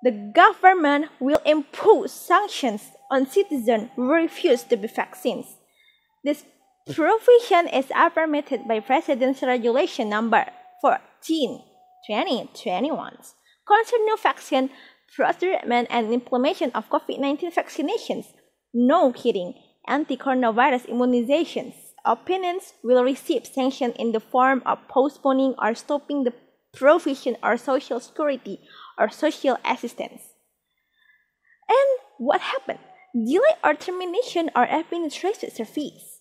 the government will impose sanctions on citizens who refuse to be vaccinated. This provision is permitted by Presidential Regulation Number 14/2021 concerning vaccine procurement and implementation of COVID-19 vaccinations. No kidding, anti-coronavirus immunizations. Opinions will receive sanction in the form of postponing or stopping the provision of social security or social assistance. And what happened? Delay or termination or administrative service.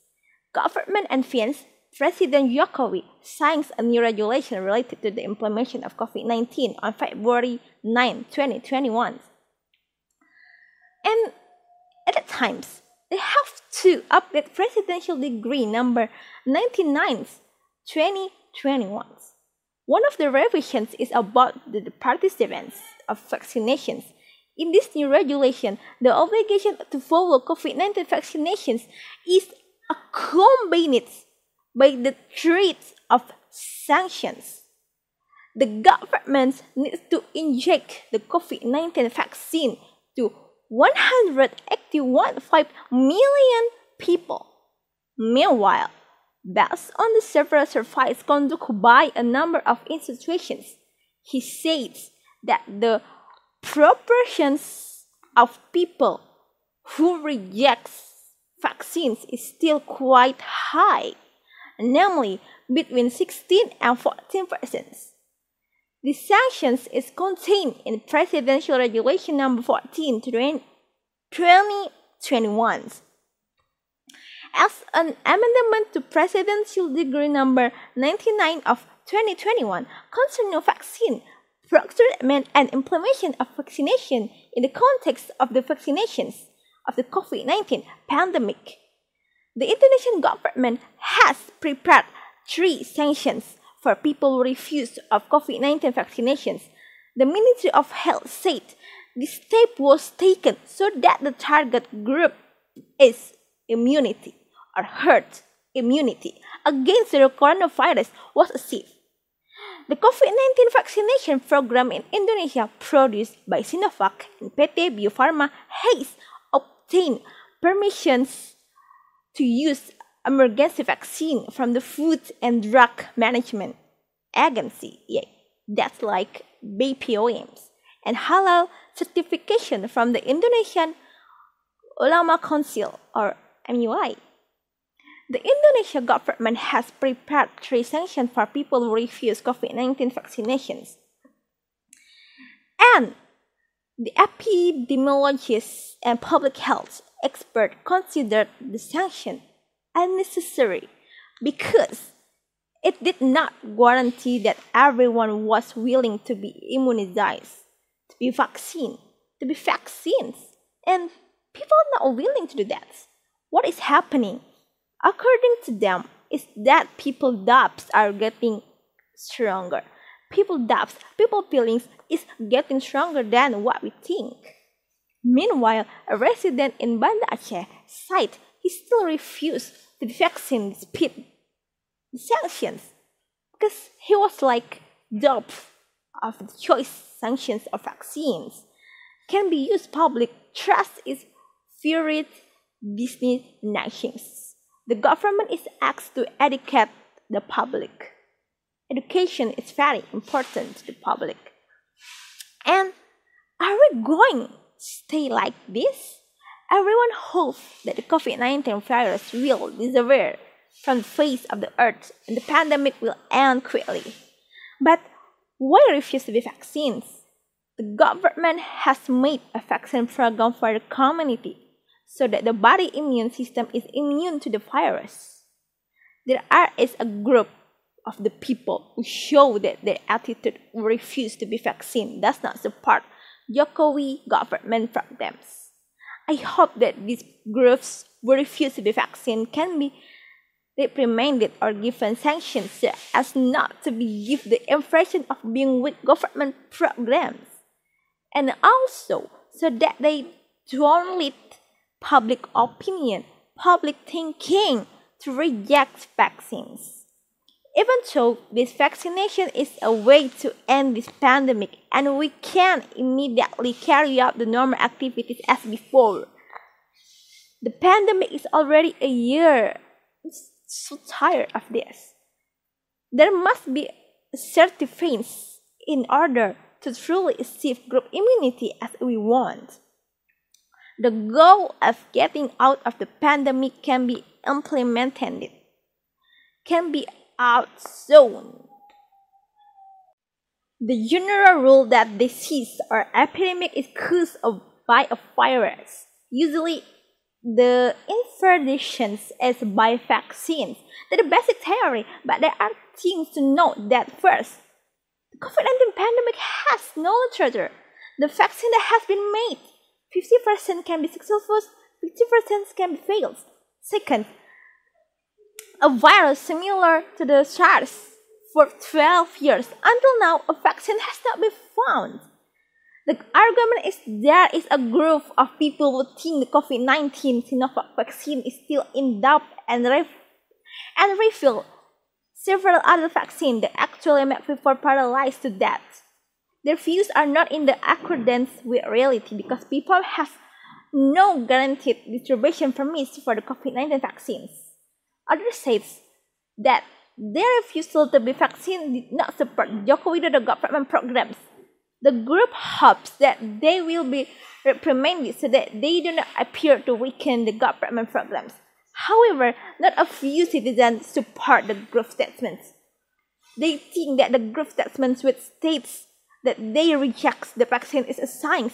Government advanced President Jokowi signs a new regulation related to the implementation of COVID-19 on February 9, 2021. And at that time, they have to update Presidential Decree number 99/2021. One of the revisions is about the participants of vaccinations. In this new regulation, the obligation to follow COVID-19 vaccinations is accompanied by the threat of sanctions. The government needs to inject the COVID-19 vaccine to 181.5 million people. Meanwhile, based on the several surveys conducted by a number of institutions, he says that the proportions of people who reject vaccines is still quite high, namely between 16 and 14%. The sanctions is contained in Presidential Regulation Number 14/2021 as an amendment to Presidential Decree Number 99 of 2021 concerning vaccine procurement and implementation of vaccination in the context of the vaccinations of the COVID-19 pandemic. The Indonesian government has prepared 3 sanctions for people who refuse of COVID-19 vaccinations. The Ministry of Health said this step was taken so that the target group is immunity or herd immunity against the coronavirus was achieved. The COVID-19 vaccination program in Indonesia, produced by Sinovac and PT Bio Farma, has obtained permissions to use emergency vaccine from the Food and Drug Management Agency, that's like BPOMs, and halal certification from the Indonesian Ulama Council or MUI. The Indonesian government has prepared 3 sanctions for people who refuse COVID-19 vaccinations. And the epidemiologists and public health experts considered the sanction unnecessary because it did not guarantee that everyone was willing to be immunized, to be vaccinated, and people are not willing to do that. What is happening, according to them, is that people doubts are getting stronger. People feelings is getting stronger than what we think. Meanwhile, a resident in Banda Aceh said he still refused to be vaccinated despite the sanctions because he was like doubt of the choice sanctions of vaccines can be used. Public trust is feared business nations. The government is asked to educate the public. Education is very important to the public. And are we going to stay like this? Everyone hopes that the COVID-19 virus will disappear from the face of the earth and the pandemic will end quickly. But why refuse to be vaccinated? The government has made a vaccine program for the community so that the body immune system is immune to the virus. There is a group of the people who show that their attitude refuse to be vaccinated does not support Jokowi government programs. I hope that these groups who refuse to be vaccinated can be reprimanded or given sanctions so as not to be give the impression of being with government programs, and also so that they don't lead public opinion, public thinking to reject vaccines. Even though this vaccination is a way to end this pandemic and we can immediately carry out the normal activities as before, the pandemic is already a year. I'm so tired of this. There must be a certificates in order to truly achieve group immunity as we want. The goal of getting out of the pandemic can be implemented, can be out soon. The general rule that disease or epidemic is caused by a virus. Usually, the interpretations is by vaccines. That's the basic theory, but there are things to note that first, the COVID-19 pandemic has no literature. The vaccine that has been made, 50% can be successful, 50% can be failed. Second, a virus similar to the SARS for 12 years. Until now, a vaccine has not been found. The argument is there is a group of people who think the COVID-19 Sinovac vaccine is still in doubt and refill several other vaccines that actually make people paralyzed to death. Their views are not in the accordance with reality because people have no guaranteed distribution permits for the COVID-19 vaccines. Others say that their refusal to be vaccinated did not support Joko Widodo government programs. The group hopes that they will be reprimanded so that they do not appear to weaken the government programs. However, not a few citizens support the group statements. They think that the group statements which states that they reject the vaccine is a sign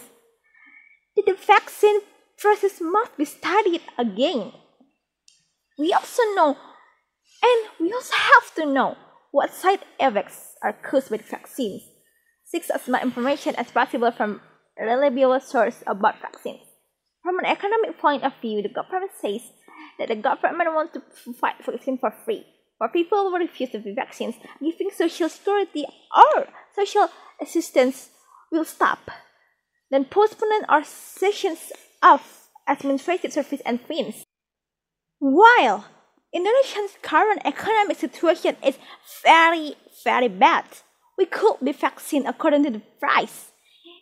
that the vaccine process must be studied again. We also know, and we also have to know, what side effects are caused by the vaccines. Seek as much information as possible from a reliable source about vaccines. From an economic point of view, the government says that the government wants to provide vaccine for free. For people who refuse to be vaccines, giving social security or social assistance will stop. Then postponement or cessations of administrative service and fees. While Indonesia's current economic situation is very, very bad, we could be vaccinated according to the price.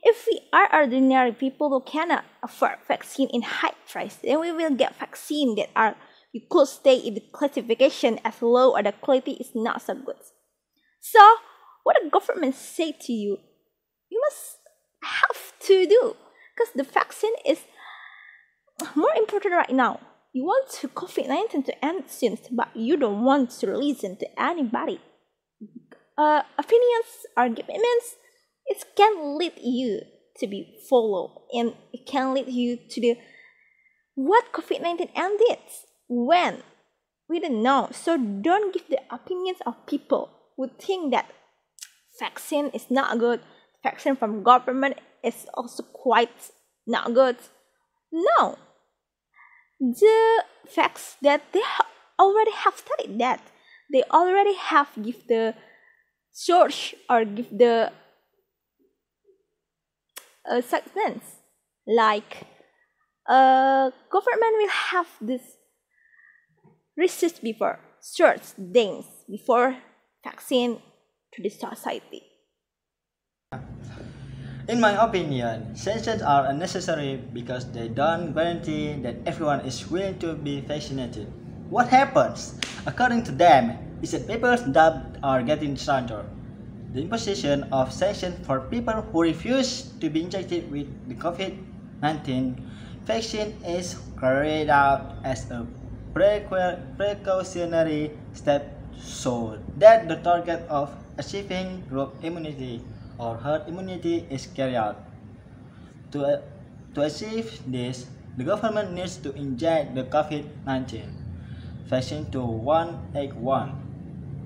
If we are ordinary people who cannot afford vaccine in high price, then we will get vaccine that are you could stay in the classification as low or the quality is not so good. So, what the government say to you, you must have to do, because the vaccine is more important right now. You want to COVID-19 to end soon, but you don't want to listen to anybody. Opinions, arguments, it can lead you to be followed, and it can lead you to the what COVID-19 ended when we don't know. So don't give the opinions of people who think that vaccine is not good, vaccine from government is also quite not good. No, the facts that they already have studied that, they already have give the source or give the segments, like government will have this research before, short things before vaccine to the society. In my opinion, sanctions are unnecessary because they don't guarantee that everyone is willing to be vaccinated. What happens, according to them, is that people's debt are getting stronger. The imposition of sanctions for people who refuse to be injected with the COVID-19 vaccine is carried out as a precautionary step so that the target of achieving group immunity or herd immunity is carried out. To achieve this, the government needs to inject the COVID-19 vaccine to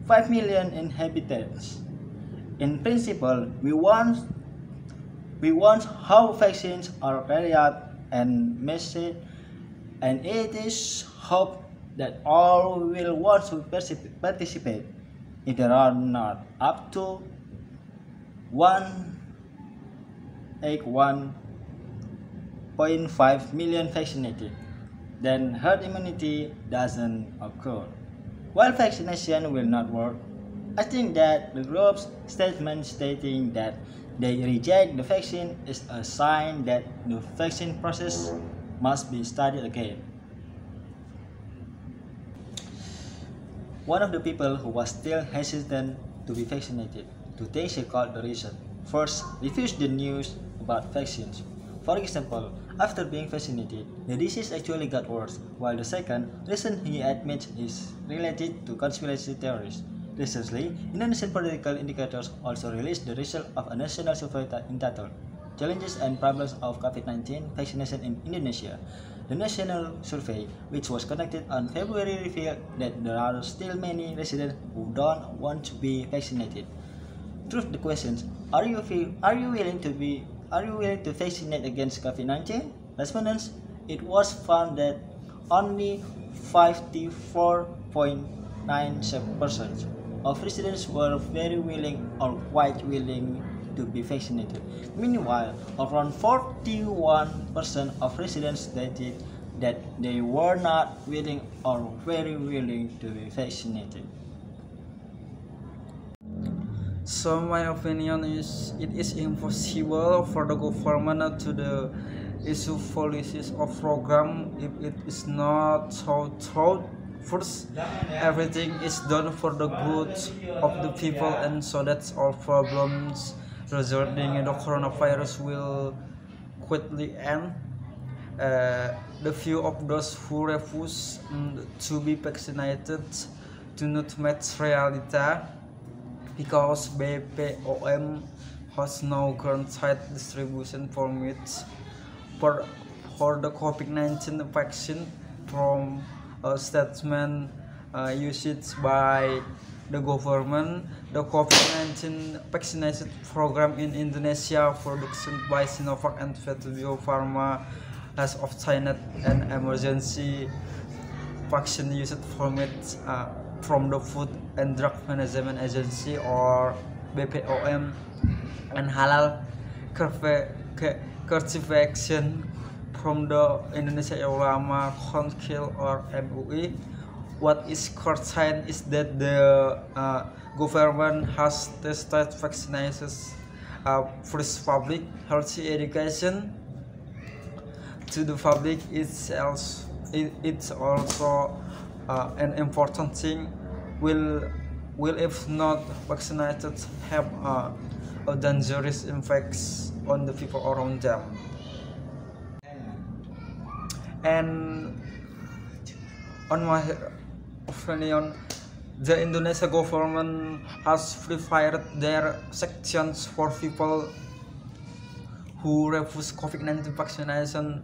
5 million inhabitants. In principle, we want how vaccines are carried out and measured, and it is hoped that all will want to participate. If there are not up to 181.5 million vaccinated, then herd immunity doesn't occur. While vaccination will not work, I think that the group's statement stating that they reject the vaccine is a sign that the vaccine process must be studied again. One of the people who was still hesitant to be vaccinated, to think she called the reason. First, refused the news about vaccines. For example, after being vaccinated, the disease actually got worse, while the second reason he admits is related to conspiracy theories. Recently, Indonesian political indicators also released the result of a national survey entitled Challenges and Problems of COVID-19 Vaccination in Indonesia. The national survey, which was conducted on February, revealed that there are still many residents who don't want to be vaccinated. Through the questions, are you willing to vaccinate against COVID-19? Respondents, it was found that only 54.97% of residents were very willing or quite willing to be vaccinated. Meanwhile, around 41% of residents stated that they were not willing or very willing to be vaccinated. So my opinion is it is impossible for the government to issue policies or program if it is not thought. First, everything is done for the good of the people, and so that all problems resulting in the coronavirus will quickly end. The few of those who refuse to be vaccinated do not match reality, because BPOM has no guaranteed distribution permits for the COVID-19 vaccine. From a statement used by the government, the COVID-19 vaccination program in Indonesia, produced by Sinovac and Ferdy Pharma, has obtained an emergency vaccine usage permit from the Food and Drug Management Agency or BPOM, and halal certification from the Indonesia Ulama Council or MUI. What is certain is that the government has tested vaccinations first public health education to the public. It's also an important thing. Will if not vaccinated have a dangerous effects on the people around them? And on my opinion, the Indonesia government has prepared their sections for people who refuse COVID-19 vaccination.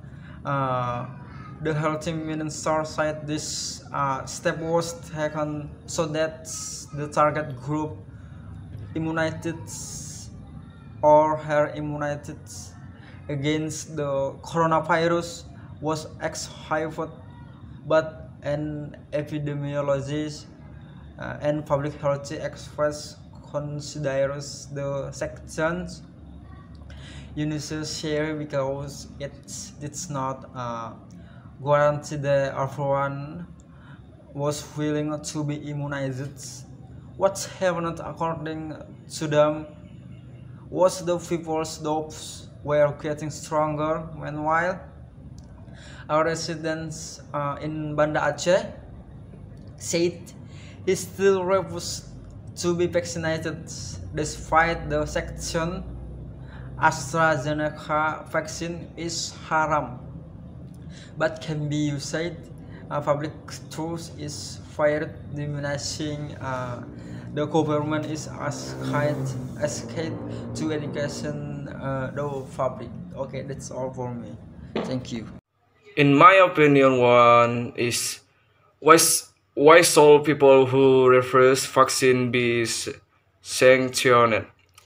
The health minister said this step was taken so that the target group immunized or are immunized against the coronavirus was exhibited, but an epidemiologist and public health experts considers the sections unnecessary because it's not guarantee that everyone was willing to be immunized. What happened according to them was the people's doubts were getting stronger. Meanwhile, our residents in Banda Aceh said he still refused to be vaccinated despite the section AstraZeneca vaccine is haram but can be used. Public truth is fair diminishing. The government is asked to education the public. Okay, that's all for me. Thank you. In my opinion, one is why should people who refuse vaccine be sanctioned?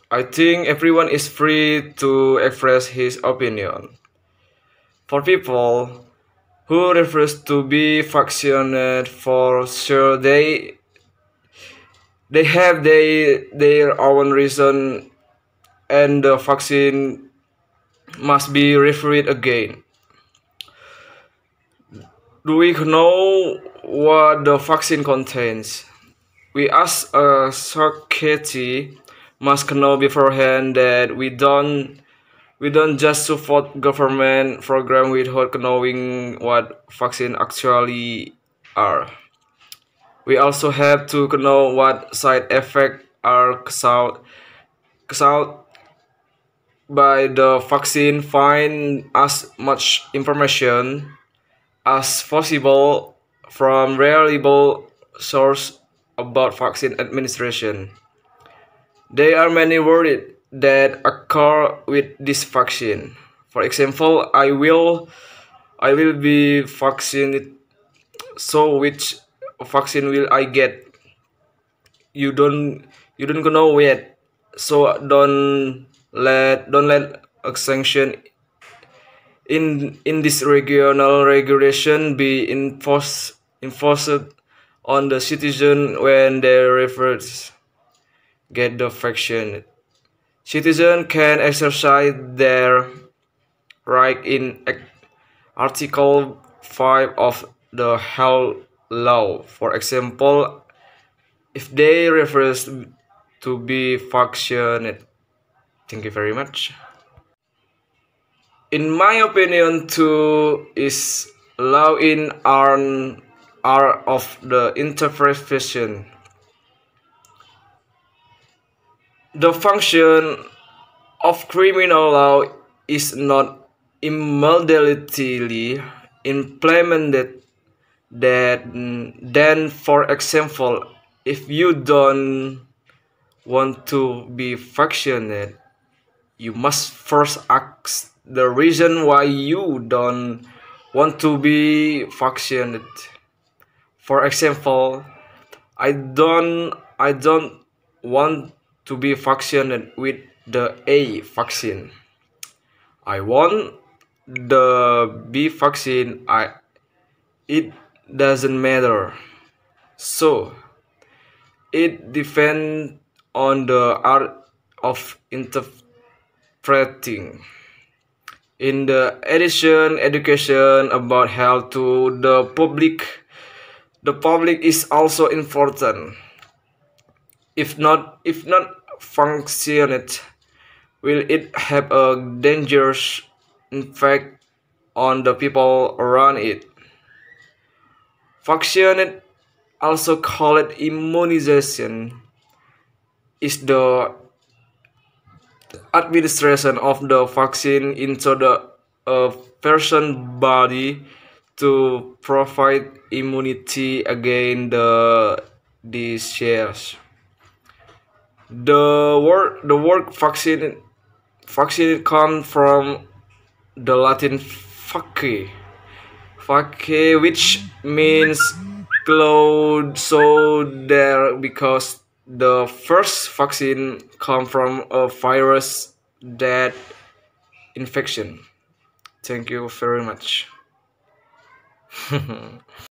I think everyone is free to express his opinion. For people who refuse to be vaccinated, for sure they have their own reason, and the vaccine must be referred again. Do we know what the vaccine contains? we as a society must know beforehand that we don't just support government program without knowing what vaccine actually are. We also have to know what side effects are caused by the vaccine. Find as much information as possible from reliable source about vaccine administration. There are many worries that occur with this vaccine. For example, I will be vaccinated. So which vaccine will I get? You don't know yet. So don't let a sanction in this regional regulation be enforced on the citizen when they refers get the vaccine. Citizens can exercise their right in Article 5 of the health law. For example, if they refuse to be vaccinated. Thank you very much. In my opinion, too, is law in are of the interpretation. The function of criminal law is not immediately implemented that then, for example, if you don't want to be vaccinated, you must first ask the reason why you don't want to be vaccinated. For example, I don't want to be vaccinated with the A vaccine. I want the B vaccine. It doesn't matter. So it depends on the art of interpreting. In the addition, education about health to the public is also important. If not functioned, will it have a dangerous effect on the people around it? Vaccinated, also called immunization, is the administration of the vaccine into the person body to provide immunity against the disease. The word vaccine comes from the Latin face, which means cloud. So there, because the first vaccine come from a virus that infection. Thank you very much.